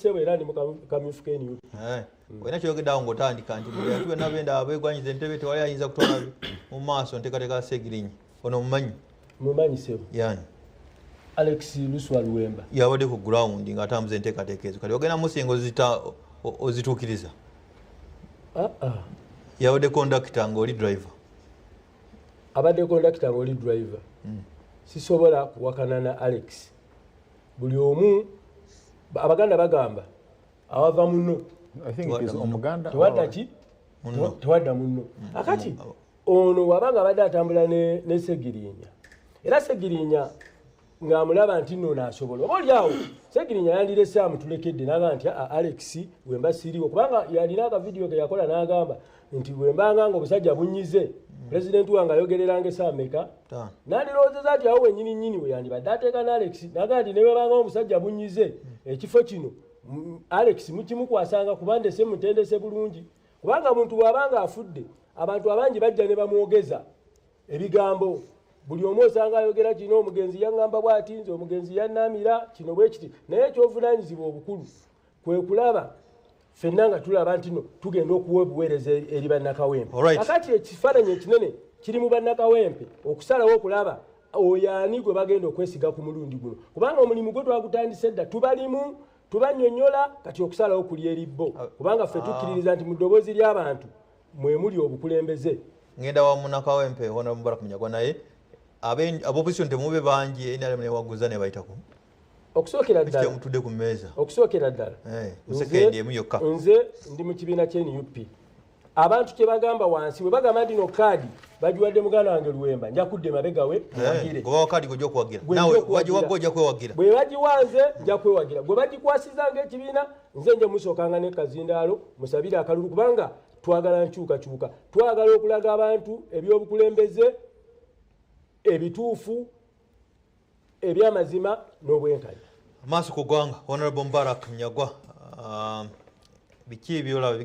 sebo era ni mukamyufu k'NUP. Wena kyogeddawo ng'otandika nti buli bantu bonna benda abeegwanyiza entebe tewali ayinza kutwala mu maaso nteekateeka Ssegirinnya. Ono mumanyi? Mumanyi sebo. Yani. Alex Luswa Luwemba. Yabadde ku ground ng'atambuza enteekateeka ezo. Kati ogenda musinga ozituukiriza. Yabadde kondakita ng'oli driver. Abadde kondakita ng'oli driver. Sisobola kuwakana na Alex. Buli omu Abaganda bagamba awava muno. I think it is omuganda. Tewadda muno. Akati ono wabanga abadde atambula ne Ssegirinnya. Era Ssegirinnya ng'amulaba nti nno naasobola. Oba olyawo Ssegirinnya yandirese amutulekedde n'agamba nti Alex Wemba siriwo. Kubanga yalina akavidiyo ke yakola n'agamba nti Wembanga ng'obusajja bunyize. Pulezidenti wange ayogereranga essaawa mmeka. N'andirowoozeza nti awo wennyini we yandibadde ateeka ne Alex. N'agamba nti ne bwebanga omusajja bunyize ekifo kino Alex mukimukwasanga kuba ndese mutendese bulungi. Kubanga omuntu bw'abanga afudde abantu abangi bajja ne bamwogeza ebigambo. Buli omu osanga ayogera kino omugenzi yaŋŋamba bw'ati nze omugenzi yannaamira kino bwe kiti. Naye ekyovunaanyizibwa obukulu kwe kulaba ffenna nga tulaba nti no tugenda okuwa obuweereza eri bannakawempe. Kakati ekifaananyi ekinene kiri mu bannakawempe okusalawo okulaba oyo ani gwe bagenda okwesiga ku mulundi guno. Kubanga omulimu gwe twagutandise dda tubalimu tubannyonnyola kati okusalawo kuli eri bo. Kubanga ffe tukkiririza nti mu ddoboozi ly'abantu mwe muli obukulembeze. Ngenda wa munnakawempe Honorable Mubarak Munyagwa naye ab'opposition temube bangi NRM ne waguza ne bayitako. Okusookera ddala mutudde ku mmeeza. Okusookera ddala musekendi emu yokka. Nze ndi mu kibiina ky'NUP. Abantu kye bagamba wansi bwe bagamba nti no kaadi bagiwadde muganda wange Luwemba nja kudde mabega we muwagire. Goba kaadi gojja okuwagira. Nawe wagiwagga ojja kwewagira. Bwe bagiwanze nja kwewagira. Bwe bagikwasiza ng'ekibiina nze nje musookanga ne Kazindaalo musabire akalulu kubanga twagala nkyukakyuka. Twagala okulaga abantu ebyobukulembeze ebituufu ebyamazima n'obwenkanya. Maaso ku ggwanga Honorable Mubarak Munyagwa biki byolaba